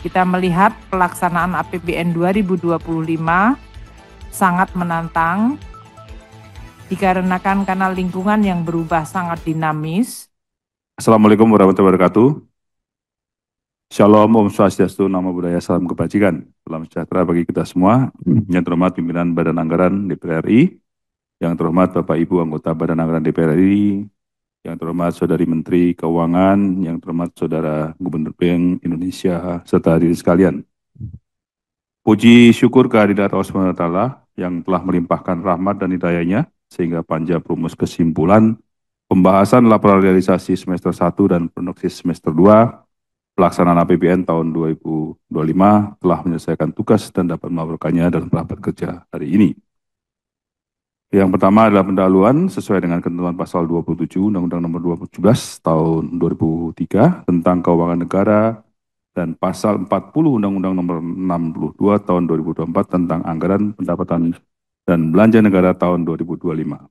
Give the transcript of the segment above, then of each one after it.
Kita melihat pelaksanaan APBN 2025 sangat menantang dikarenakan karena lingkungan yang berubah sangat dinamis. Assalamualaikum warahmatullahi wabarakatuh. Shalom, Om Swastiastu, Namo Buddhaya, Salam Kebajikan. Salam sejahtera bagi kita semua. Yang terhormat pimpinan Badan Anggaran DPR RI, yang terhormat Bapak Ibu anggota Badan Anggaran DPR RI, yang terhormat Saudari Menteri Keuangan, yang terhormat Saudara Gubernur Bank Indonesia, serta hadirin sekalian. Puji syukur kehadirat Allah SWT yang telah melimpahkan rahmat dan hidayahnya, sehingga panja perumus kesimpulan pembahasan laporan realisasi semester 1 dan prognosis semester 2 pelaksanaan APBN tahun 2025 telah menyelesaikan tugas dan dapat melaporkannya dalam rapat kerja hari ini. Yang pertama adalah pendahuluan sesuai dengan ketentuan pasal 27 Undang-Undang Nomor 17 Tahun 2003 tentang Keuangan Negara dan pasal 40 Undang-Undang Nomor 62 Tahun 2024 tentang Anggaran Pendapatan dan Belanja Negara tahun 2025.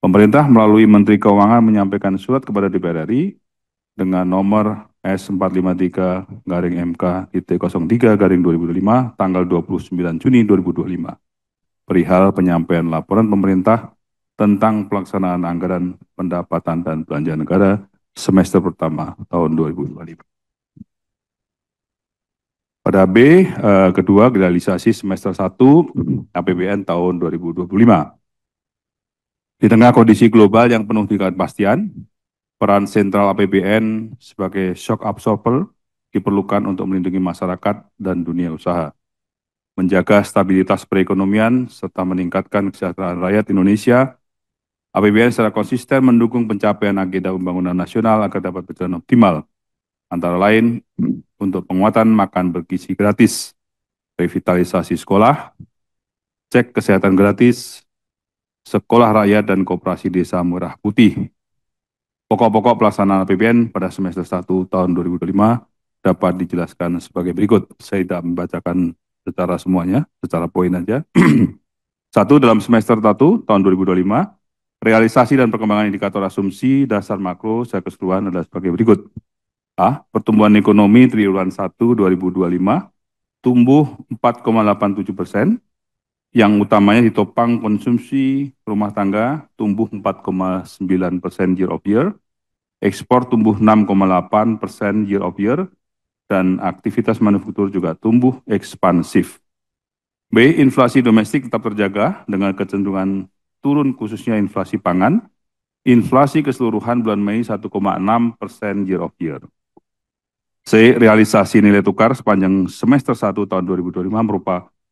Pemerintah melalui Menteri Keuangan menyampaikan surat kepada DPR RI dengan nomor S453-MK-03-2025 tanggal 29 Juni 2025 perihal penyampaian laporan pemerintah tentang pelaksanaan anggaran pendapatan dan belanja negara semester pertama tahun 2025. Pada B, kedua, realisasi semester 1 APBN tahun 2025. Di tengah kondisi global yang penuh dengan kepastian, peran sentral APBN sebagai shock absorber diperlukan untuk melindungi masyarakat dan dunia usaha, menjaga stabilitas perekonomian, serta meningkatkan kesejahteraan rakyat Indonesia. APBN secara konsisten mendukung pencapaian agenda pembangunan nasional agar dapat berjalan optimal, antara lain untuk penguatan makan bergizi gratis, revitalisasi sekolah, cek kesehatan gratis, sekolah rakyat dan koperasi desa Merah Putih. Pokok-pokok pelaksanaan APBN pada semester 1 tahun 2025 dapat dijelaskan sebagai berikut. Saya tidak membacakan secara semuanya, secara poin aja. Satu, dalam semester 1 tahun 2025, realisasi dan perkembangan indikator asumsi dasar makro secara keseluruhan adalah sebagai berikut. A. Pertumbuhan ekonomi triwulan 1 2025 tumbuh 4,87%, yang utamanya ditopang konsumsi rumah tangga tumbuh 4,9% year of year, ekspor tumbuh 6,8% year of year, dan aktivitas manufaktur juga tumbuh ekspansif. B. Inflasi domestik tetap terjaga dengan kecenderungan turun khususnya inflasi pangan. Inflasi keseluruhan bulan Mei 1,6% year of year. C. Realisasi nilai tukar sepanjang semester 1 tahun 2025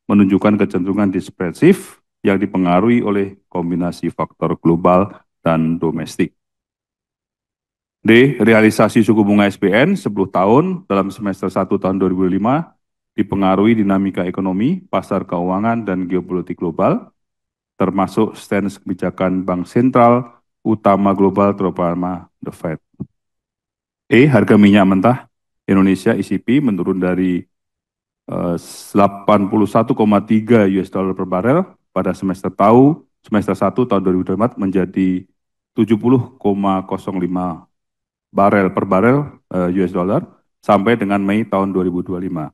menunjukkan kecenderungan dispersif yang dipengaruhi oleh kombinasi faktor global dan domestik. D. Realisasi suku bunga SBN 10 tahun dalam semester 1 tahun 2005 dipengaruhi dinamika ekonomi, pasar keuangan, dan geopolitik global, termasuk stance kebijakan Bank Sentral utama global terutama The Fed. E. Harga minyak mentah Indonesia ECP menurun dari 81,3 US dollar per barel pada semester 1 tahun 2024 menjadi 70,05 barel per barel US dollar sampai dengan Mei tahun 2025.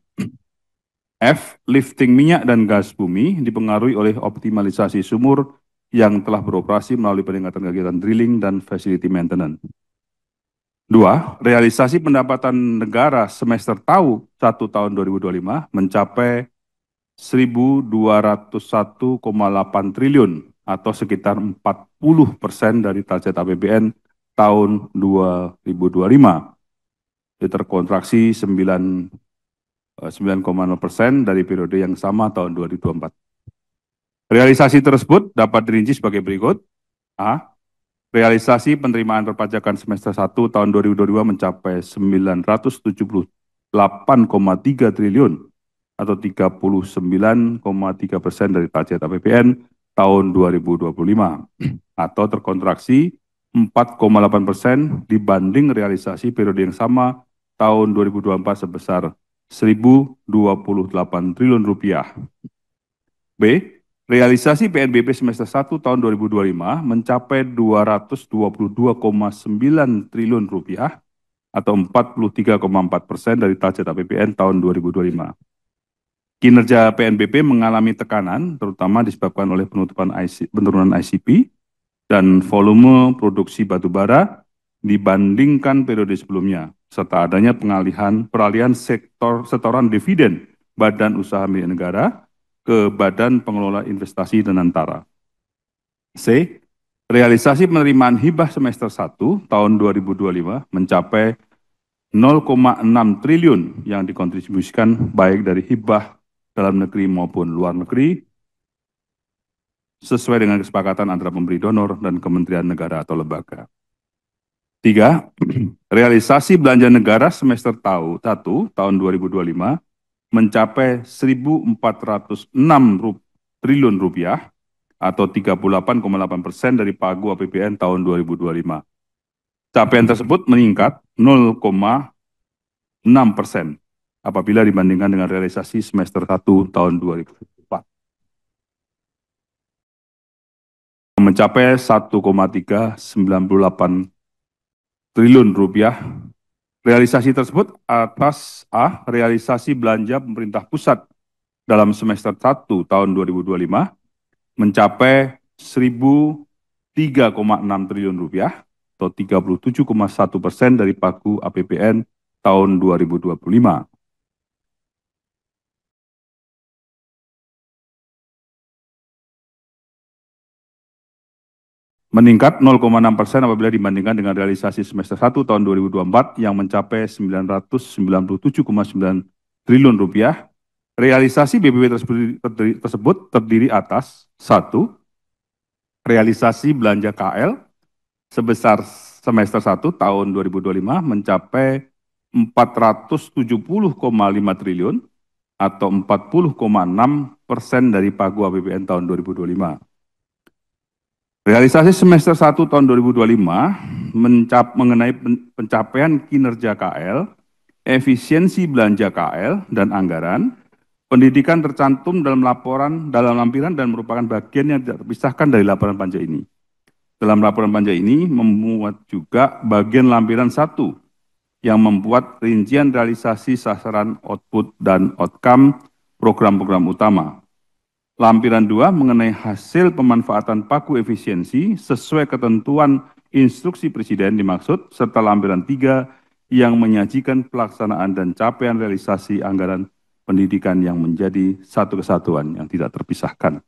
F. Lifting minyak dan gas bumi dipengaruhi oleh optimalisasi sumur yang telah beroperasi melalui peningkatan kegiatan drilling dan facility maintenance. 2. Realisasi pendapatan negara semester 1 tahun 2025 mencapai 1.201,8 triliun atau sekitar 40% dari target APBN tahun 2025. Terkontraksi 9,0% dari periode yang sama tahun 2024. Realisasi tersebut dapat dirinci sebagai berikut. A. Realisasi penerimaan perpajakan semester 1 tahun 2022 mencapai 978,3 triliun atau 39,3% dari target APBN tahun 2025 atau terkontraksi 4,8% dibanding realisasi periode yang sama tahun 2024 sebesar 1.028 triliun rupiah. B. Realisasi PNBP semester 1 tahun 2025 mencapai 222,9 triliun rupiah atau 43,4% dari target APBN tahun 2025. Kinerja PNBP mengalami tekanan, terutama disebabkan oleh penurunan ICP dan volume produksi batubara dibandingkan periode sebelumnya, serta adanya peralihan setoran dividen Badan Usaha Milik Negara ke Badan Pengelola Investasi dan Antara. C. Realisasi penerimaan hibah semester 1 tahun 2025 mencapai 0,6 triliun yang dikontribusikan baik dari hibah dalam negeri maupun luar negeri, sesuai dengan kesepakatan antara pemberi donor dan kementerian negara atau lembaga. 3. Realisasi belanja negara semester 1 tahun 2025 mencapai 1.406 triliun rupiah atau 38,8% dari pagu APBN tahun 2025. Capaian tersebut meningkat 0,6% apabila dibandingkan dengan realisasi semester 1 tahun 2024. Mencapai 1,398 triliun rupiah. Realisasi tersebut atas A. Realisasi belanja pemerintah pusat dalam semester 1 tahun 2025 mencapai 1.003,6 triliun rupiah atau 37,1% dari pagu APBN tahun 2025. Meningkat 0,6% apabila dibandingkan dengan realisasi semester 1 tahun 2024 yang mencapai 997,9 triliun rupiah. Realisasi BPP tersebut terdiri atas 1. Realisasi belanja KL sebesar semester 1 tahun 2025 mencapai 470,5 triliun atau 40,6% dari pagu APBN tahun 2025. Realisasi semester 1 tahun 2025 mengenai pencapaian kinerja KL, efisiensi belanja KL dan anggaran, pendidikan tercantum dalam lampiran dan merupakan bagian yang tidak terpisahkan dari laporan panja ini. Dalam laporan panja ini memuat juga bagian lampiran 1 yang membuat rincian realisasi sasaran output dan outcome program-program utama. Lampiran 2 mengenai hasil pemanfaatan pagu efisiensi sesuai ketentuan instruksi Presiden dimaksud, serta lampiran 3 yang menyajikan pelaksanaan dan capaian realisasi anggaran pendidikan yang menjadi satu kesatuan yang tidak terpisahkan.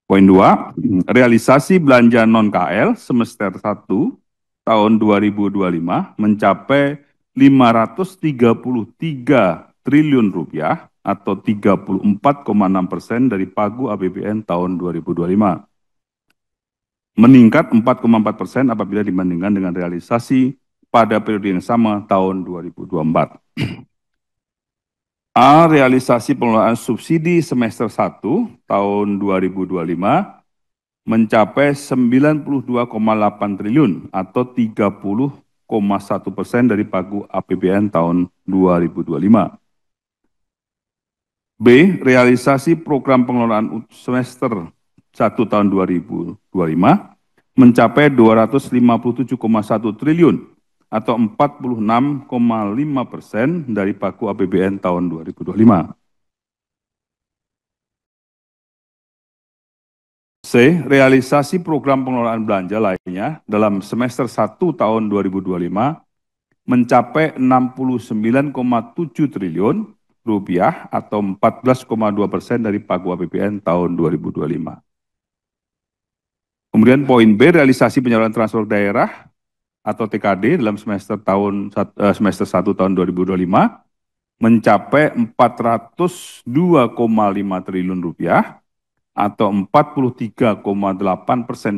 Poin 2, realisasi belanja non-KL semester 1 tahun 2025 mencapai 533 triliun rupiah atau 34,6% dari pagu APBN tahun 2025. Meningkat 4,4% apabila dibandingkan dengan realisasi pada periode yang sama tahun 2024. A. Realisasi pengelolaan subsidi semester 1 tahun 2025 mencapai 92,8 triliun atau 30,1% dari pagu APBN tahun 2025. B. Realisasi program pengelolaan semester 1 tahun 2025 mencapai 257,1 triliun atau 46,5% dari pagu APBN tahun 2025. C. Realisasi program pengelolaan belanja lainnya dalam semester 1 tahun 2025 mencapai 69,7 triliun rupiah atau 14,2% dari pagu APBN tahun 2025. Kemudian poin B, realisasi penyaluran transfer daerah atau TKD dalam semester 1 tahun 2025 mencapai 402,5 triliun rupiah atau 43,8%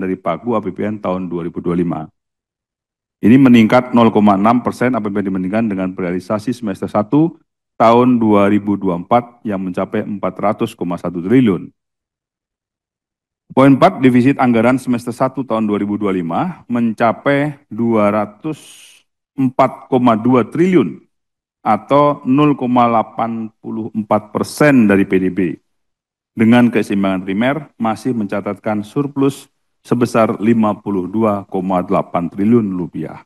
dari pagu APBN tahun 2025. Ini meningkat 0,6% apabila dibandingkan dengan realisasi semester 1 tahun 2024 yang mencapai 400,1 triliun. Poin 4, defisit anggaran semester 1 tahun 2025 mencapai 204,2 triliun atau 0,84% dari PDB. Dengan keseimbangan primer masih mencatatkan surplus sebesar 52,8 triliun rupiah.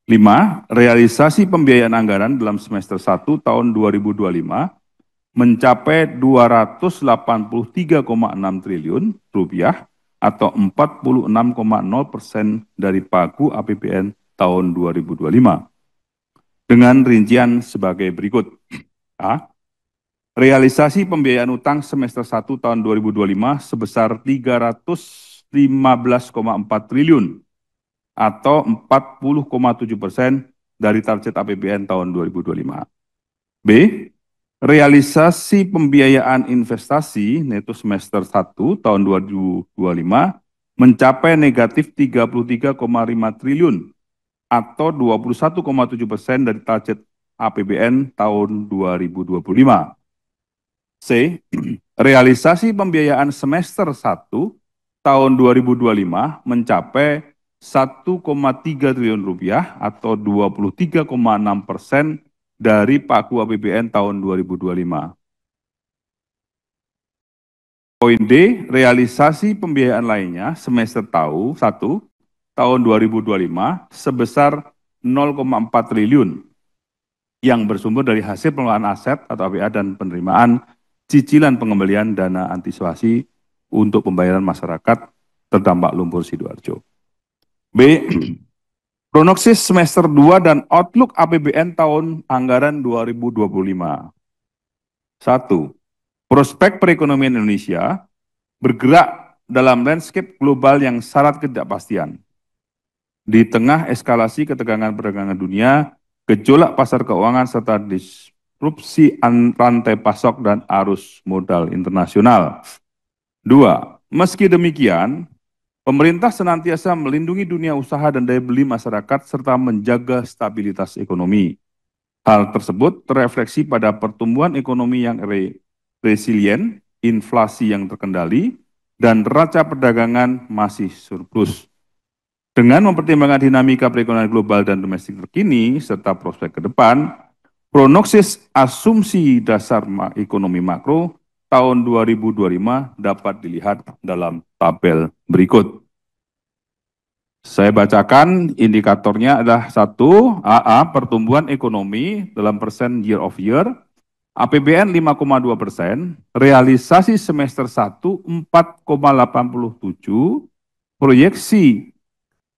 5. Realisasi pembiayaan anggaran dalam semester 1 tahun 2025 mencapai 283,6 triliun rupiah atau 46,0% dari pagu APBN tahun 2025. Dengan rincian sebagai berikut. A. Realisasi pembiayaan utang semester 1 tahun 2025 sebesar 315,4 triliun atau 40,7% dari target APBN tahun 2025. B. Realisasi pembiayaan investasi neto semester 1 tahun 2025 mencapai negatif 33,5 triliun atau 21,7% dari target APBN tahun 2025. C. Realisasi pembiayaan semester 1 tahun 2025 mencapai 1,3 triliun rupiah atau 23,6% dari pagu APBN tahun 2025. Poin D, realisasi pembiayaan lainnya semester 1 tahun 2025 sebesar 0,4 triliun yang bersumber dari hasil pengelolaan aset atau APA dan penerimaan cicilan pengembalian dana antisipasi untuk pembayaran masyarakat terdampak lumpur Sidoarjo. B. Prognosis semester 2 dan outlook APBN tahun anggaran 2025. 1. Prospek perekonomian Indonesia bergerak dalam landscape global yang syarat ketidakpastian. Di tengah eskalasi ketegangan perdagangan dunia, gejolak pasar keuangan serta disrupsi rantai pasok dan arus modal internasional. 2. Meski demikian, pemerintah senantiasa melindungi dunia usaha dan daya beli masyarakat serta menjaga stabilitas ekonomi. Hal tersebut terefleksi pada pertumbuhan ekonomi yang resilient, inflasi yang terkendali, dan neraca perdagangan masih surplus. Dengan mempertimbangkan dinamika perekonomian global dan domestik terkini, serta prospek ke depan, prognosis asumsi dasar ekonomi makro tahun 2025 dapat dilihat dalam tabel berikut. Saya bacakan indikatornya adalah 1, AA, pertumbuhan ekonomi dalam persen year of year, APBN 5,2%, realisasi semester 1 4,87%, proyeksi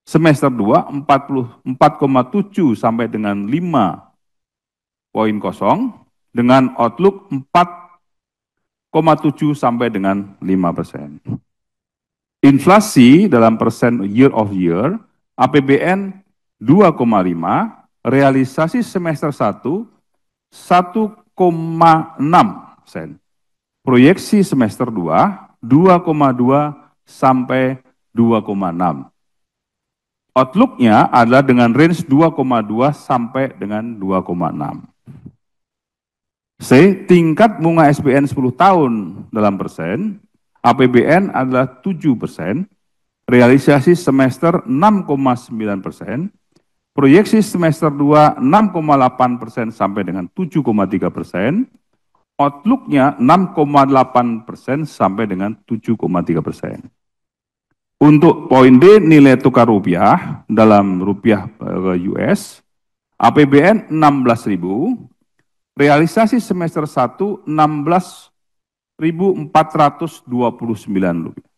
semester 2 4,7 sampai dengan 5,0 dengan outlook 4,7 sampai dengan 5%. Inflasi dalam persen year of year, APBN 2,5, realisasi semester 1 1,6%. Proyeksi semester 2 2,2 sampai 2,6. Outlook-nya adalah dengan range 2,2 sampai dengan 2,6. C. Tingkat bunga SBN 10 tahun dalam persen, APBN adalah 7%, realisasi semester 6,9%, proyeksi semester 2 6,8% sampai dengan 7,3%, outlook-nya 6,8% sampai dengan 7,3%. Untuk poin D, nilai tukar rupiah dalam rupiah US, APBN 16.000, realisasi semester 1 16.429 rupiah.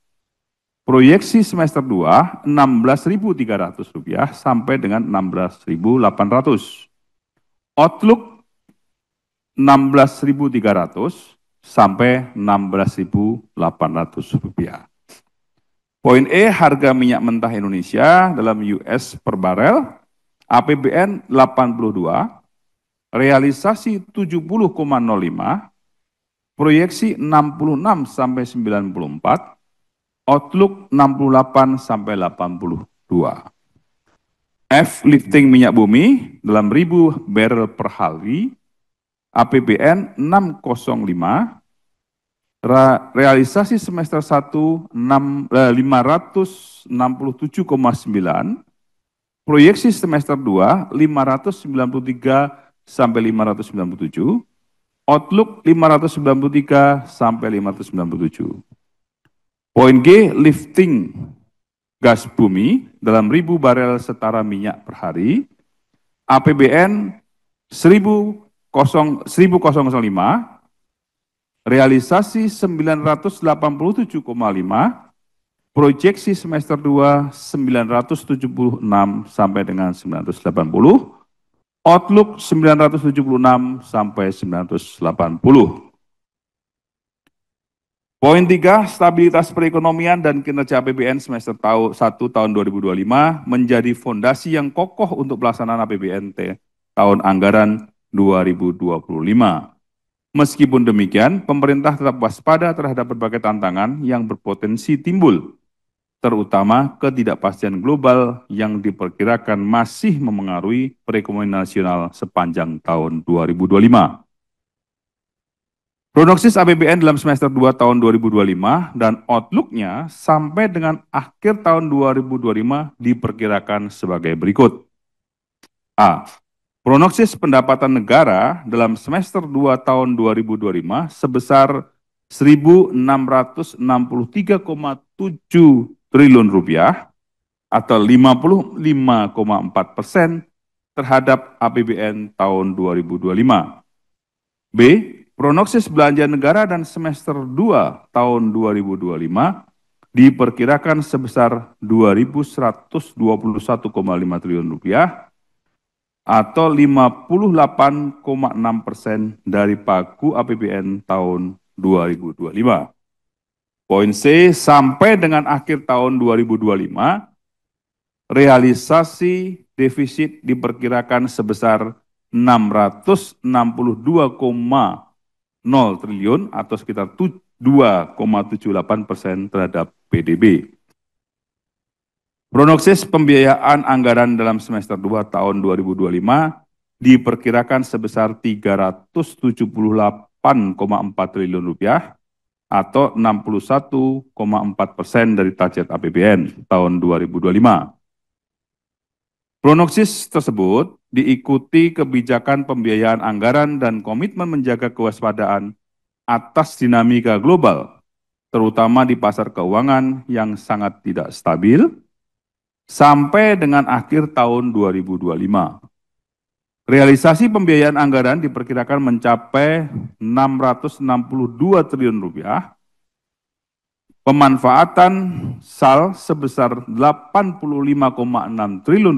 Proyeksi semester 2 16.300 rupiah sampai dengan 16.800. Outlook 16.300 sampai 16.800 rupiah. Poin E, harga minyak mentah Indonesia dalam US per barel, APBN 82, realisasi 70,05, proyeksi 66 sampai 94, outlook 68 sampai 82. F, lifting minyak bumi dalam 1000 barrel per hari, APBN 605, realisasi semester 1 567,9, proyeksi semester 2 593 sampai 597, outlook 593 sampai 597. Poin G, lifting gas bumi dalam 1000 barel setara minyak per hari, APBN 1005, realisasi 987,5, proyeksi semester 2 976 sampai dengan 980, outlook 976 sampai 980. Poin 3, stabilitas perekonomian dan kinerja APBN semester 1 tahun 2025 menjadi fondasi yang kokoh untuk pelaksanaan APBN tahun anggaran 2025. Meskipun demikian, pemerintah tetap waspada terhadap berbagai tantangan yang berpotensi timbul, terutama ketidakpastian global yang diperkirakan masih memengaruhi perekonomian nasional sepanjang tahun 2025. Prognosis APBN dalam semester 2 tahun 2025 dan outlook-nya sampai dengan akhir tahun 2025 diperkirakan sebagai berikut. A. Prognosis pendapatan negara dalam semester 2 tahun 2025 sebesar Rp1.663,7 triliun atau 55,4% terhadap APBN tahun 2025. B. Prognosis belanja negara dan semester 2 tahun 2025 diperkirakan sebesar Rp2.121,5 triliun atau 58,6% dari pagu APBN tahun 2025. Poin C, sampai dengan akhir tahun 2025, realisasi defisit diperkirakan sebesar 662,0 triliun atau sekitar 2,78% terhadap PDB. Prognosis pembiayaan anggaran dalam semester 2 tahun 2025 diperkirakan sebesar Rp378,4 triliun atau 61,4% dari target APBN tahun 2025. Prognosis tersebut diikuti kebijakan pembiayaan anggaran dan komitmen menjaga kewaspadaan atas dinamika global, terutama di pasar keuangan yang sangat tidak stabil, sampai dengan akhir tahun 2025. Realisasi pembiayaan anggaran diperkirakan mencapai Rp662 triliun, pemanfaatan SAL sebesar Rp85,6 triliun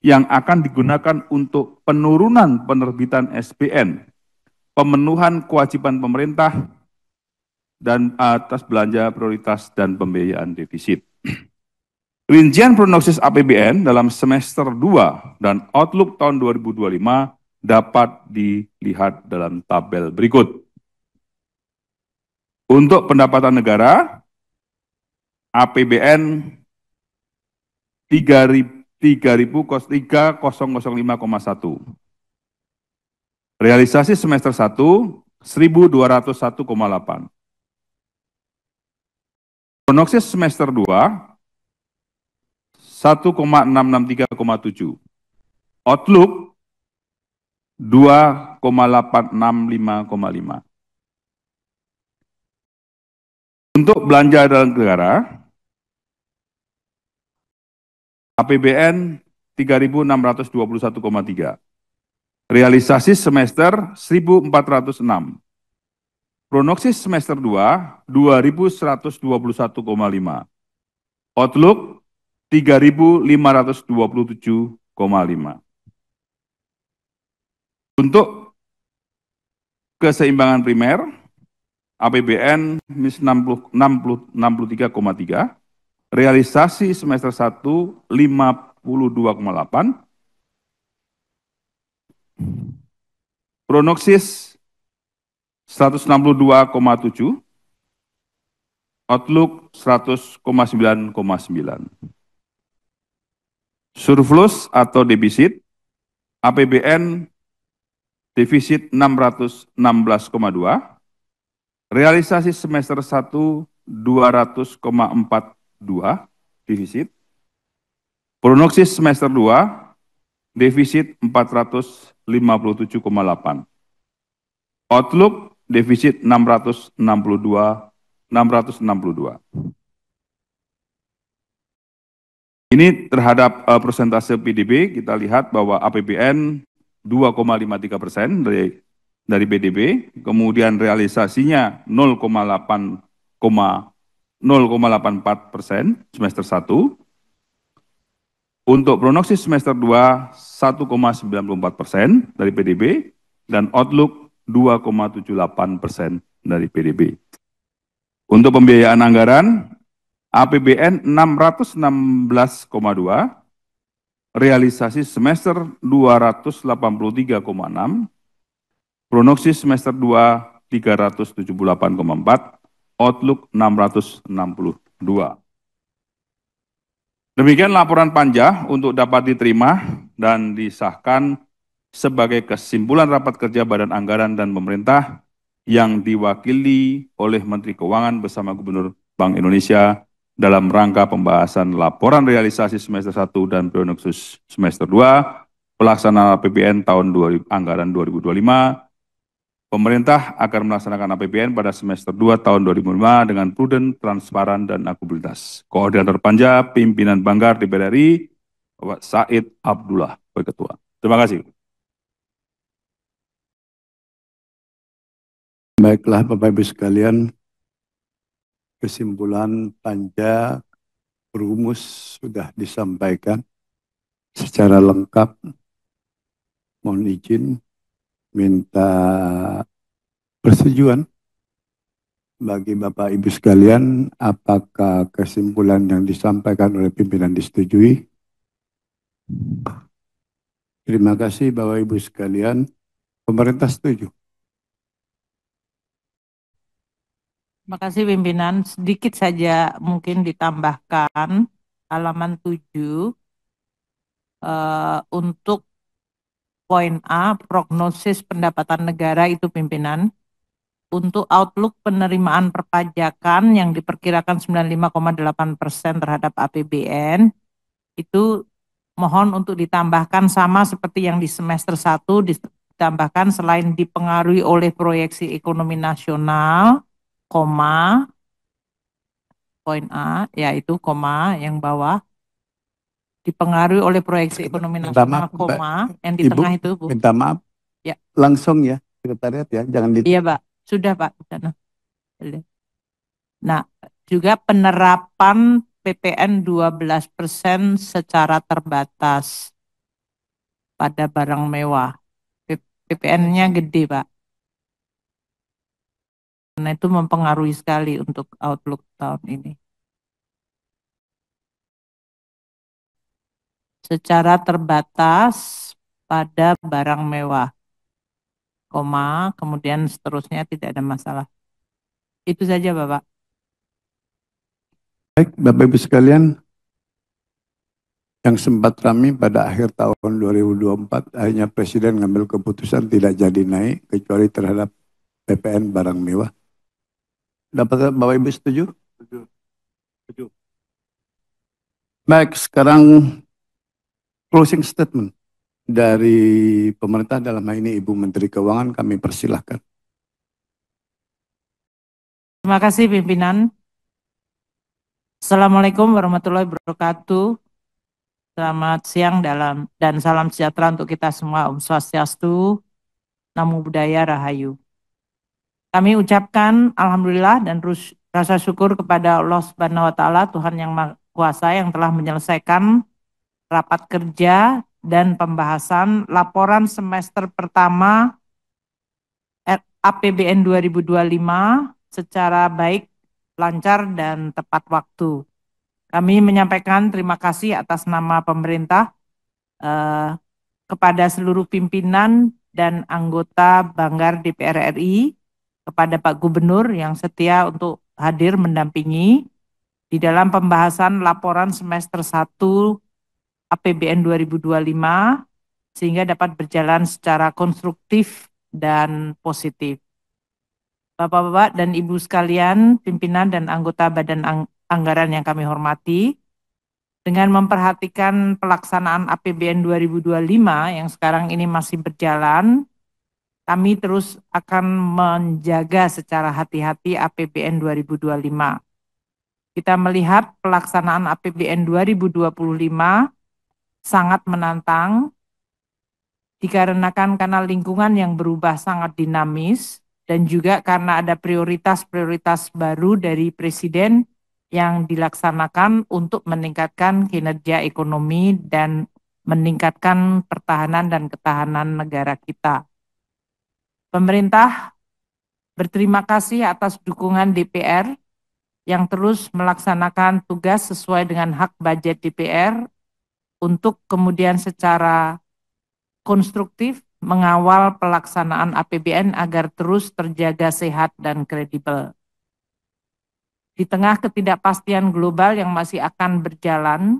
yang akan digunakan untuk penurunan penerbitan SBN, pemenuhan kewajiban pemerintah, dan atas belanja prioritas dan pembiayaan defisit. Rincian prognosis APBN dalam semester 2 dan outlook tahun 2025 dapat dilihat dalam tabel berikut. Untuk pendapatan negara, APBN 3.005,1. Realisasi semester 1 1.201,8. Prognosis semester 2 1,663,7. Outlook 2,865,5. Untuk belanja dalam negara, APBN 3.621,3. Realisasi semester 1.406. Prognosis semester 2 2.121,5. Outlook 3.527,5. Untuk keseimbangan primer, APBN 63,3, realisasi semester 1 52,8, prognosis 162,7, outlook 100,9,9. Surplus atau defisit, APBN defisit 616,2, realisasi semester 1 200,42 defisit, prognosis semester 2 defisit 457,8, outlook defisit 662. Ini terhadap persentase PDB, kita lihat bahwa APBN 2,53% dari PDB, kemudian realisasinya 0,84% semester 1. Untuk prognosis semester 2, 1,94% dari PDB, dan outlook 2,78% dari PDB. Untuk pembiayaan anggaran, APBN 616,2, realisasi semester 283,6, prognosis semester 2 378,4, outlook 662. Demikian laporan panja untuk dapat diterima dan disahkan sebagai kesimpulan rapat kerja Badan Anggaran dan Pemerintah yang diwakili oleh Menteri Keuangan bersama Gubernur Bank Indonesia dalam rangka pembahasan laporan realisasi semester 1 dan prognosis semester 2, pelaksanaan APBN tahun anggaran 2025. Pemerintah akan melaksanakan APBN pada semester 2 tahun 2005 dengan prudent, transparan, dan akuntabilitas. Koordinator Panja, Pimpinan Banggar DPR RI, Bapak Said Abdullah, Bapak Ketua. Terima kasih. Baiklah Bapak Ibu sekalian, kesimpulan panja perumus sudah disampaikan secara lengkap. Mohon izin minta persetujuan bagi Bapak Ibu sekalian, apakah kesimpulan yang disampaikan oleh pimpinan disetujui? Terima kasih Bapak Ibu sekalian. Pemerintah setuju. Terima kasih pimpinan. Sedikit saja mungkin ditambahkan halaman 7 untuk poin A, prognosis pendapatan negara itu pimpinan. Untuk outlook penerimaan perpajakan yang diperkirakan 95,8% terhadap APBN, itu mohon untuk ditambahkan sama seperti yang di semester 1, ditambahkan selain dipengaruhi oleh proyeksi ekonomi nasional, koma, poin A, yaitu koma yang bawah, dipengaruhi oleh proyeksi ekonomi nasional, koma, yang di tengah itu, Bu. Minta maaf, ya. Langsung ya, sekretariat ya, jangan di... Iya Pak, sudah Pak. Nah, juga penerapan PPN 12% secara terbatas pada barang mewah. PPN-nya gede Pak. Nah itu mempengaruhi sekali untuk outlook tahun ini. Secara terbatas pada barang mewah, koma, kemudian seterusnya tidak ada masalah. Itu saja Bapak. Baik, Bapak Ibu sekalian, yang sempat ramai pada akhir tahun 2024, akhirnya Presiden ngambil keputusan tidak jadi naik, kecuali terhadap PPN barang mewah. Dapat Bapak Ibu setuju? Setuju. Baik, sekarang closing statement dari pemerintah, dalam hal ini Ibu Menteri Keuangan, kami persilahkan. Terima kasih pimpinan. Assalamualaikum warahmatullahi wabarakatuh. Selamat siang dan salam sejahtera untuk kita semua. Om Swastiastu, Namo Buddhaya, Rahayu. Kami ucapkan alhamdulillah dan rasa syukur kepada Allah Subhanahu wa taala, Tuhan yang Maha Kuasa, yang telah menyelesaikan rapat kerja dan pembahasan laporan semester pertama APBN 2025 secara baik, lancar, dan tepat waktu. Kami menyampaikan terima kasih atas nama pemerintah kepada seluruh pimpinan dan anggota Banggar DPR RI, kepada Pak Gubernur yang setia untuk hadir mendampingi di dalam pembahasan laporan semester 1 APBN 2025 sehingga dapat berjalan secara konstruktif dan positif. Bapak-bapak dan Ibu sekalian, pimpinan dan anggota Badan Anggaran yang kami hormati, dengan memperhatikan pelaksanaan APBN 2025 yang sekarang ini masih berjalan, kami terus akan menjaga secara hati-hati APBN 2025. Kita melihat pelaksanaan APBN 2025 sangat menantang dikarenakan karena lingkungan yang berubah sangat dinamis dan juga karena ada prioritas-prioritas baru dari Presiden yang dilaksanakan untuk meningkatkan kinerja ekonomi dan meningkatkan pertahanan dan ketahanan negara kita. Pemerintah berterima kasih atas dukungan DPR yang terus melaksanakan tugas sesuai dengan hak budget DPR untuk kemudian secara konstruktif mengawal pelaksanaan APBN agar terus terjaga sehat dan kredibel. Di tengah ketidakpastian global yang masih akan berjalan,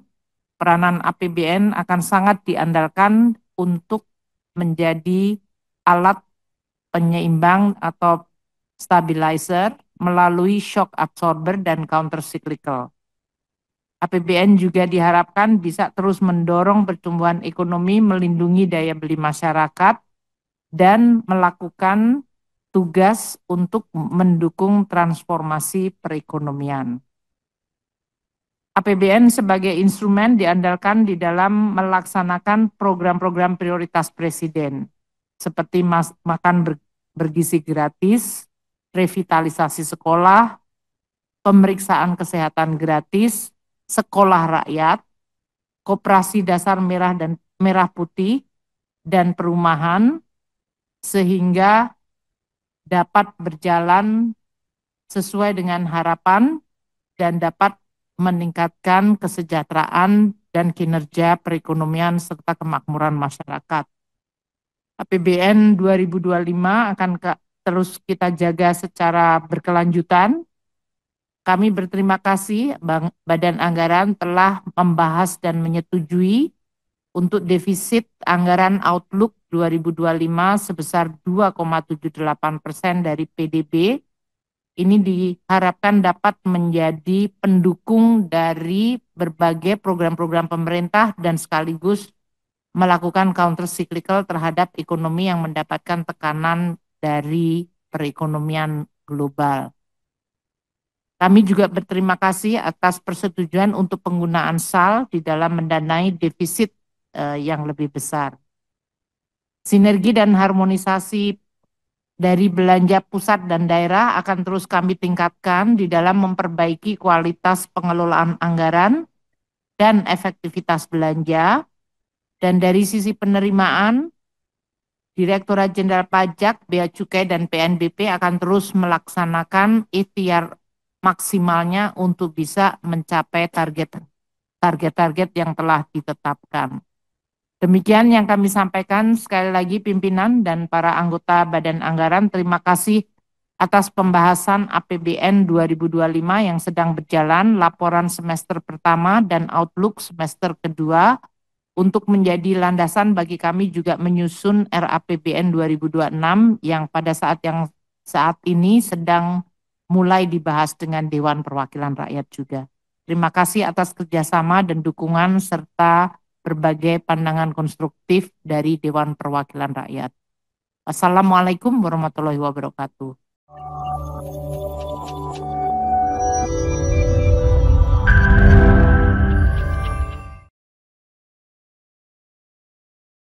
peranan APBN akan sangat diandalkan untuk menjadi alat penyeimbang atau stabilizer melalui shock absorber dan counter cyclical. APBN juga diharapkan bisa terus mendorong pertumbuhan ekonomi, melindungi daya beli masyarakat, dan melakukan tugas untuk mendukung transformasi perekonomian. APBN sebagai instrumen diandalkan di dalam melaksanakan program-program prioritas Presiden, seperti makan bergizi gratis, revitalisasi sekolah, pemeriksaan kesehatan gratis, sekolah rakyat, koperasi dasar merah dan merah putih, dan perumahan, sehingga dapat berjalan sesuai dengan harapan dan dapat meningkatkan kesejahteraan dan kinerja perekonomian serta kemakmuran masyarakat. APBN 2025 akan terus kita jaga secara berkelanjutan. Kami berterima kasih Badan Anggaran telah membahas dan menyetujui untuk defisit anggaran Outlook 2025 sebesar 2,78% dari PDB. Ini diharapkan dapat menjadi pendukung dari berbagai program-program pemerintah dan sekaligus melakukan counter cyclical terhadap ekonomi yang mendapatkan tekanan dari perekonomian global. Kami juga berterima kasih atas persetujuan untuk penggunaan SAL di dalam mendanai defisit yang lebih besar. Sinergi dan harmonisasi dari belanja pusat dan daerah akan terus kami tingkatkan di dalam memperbaiki kualitas pengelolaan anggaran dan efektivitas belanja. Dan dari sisi penerimaan, Direktorat Jenderal Pajak, Bea Cukai, dan PNBP akan terus melaksanakan ikhtiar maksimalnya untuk bisa mencapai target-target yang telah ditetapkan. Demikian yang kami sampaikan. Sekali lagi pimpinan dan para anggota Badan Anggaran, terima kasih atas pembahasan APBN 2025 yang sedang berjalan, laporan semester pertama dan outlook semester kedua untuk menjadi landasan bagi kami juga menyusun RAPBN 2026 yang pada saat ini sedang mulai dibahas dengan Dewan Perwakilan Rakyat juga. Terima kasih atas kerjasama dan dukungan serta berbagai pandangan konstruktif dari Dewan Perwakilan Rakyat. Assalamualaikum warahmatullahi wabarakatuh.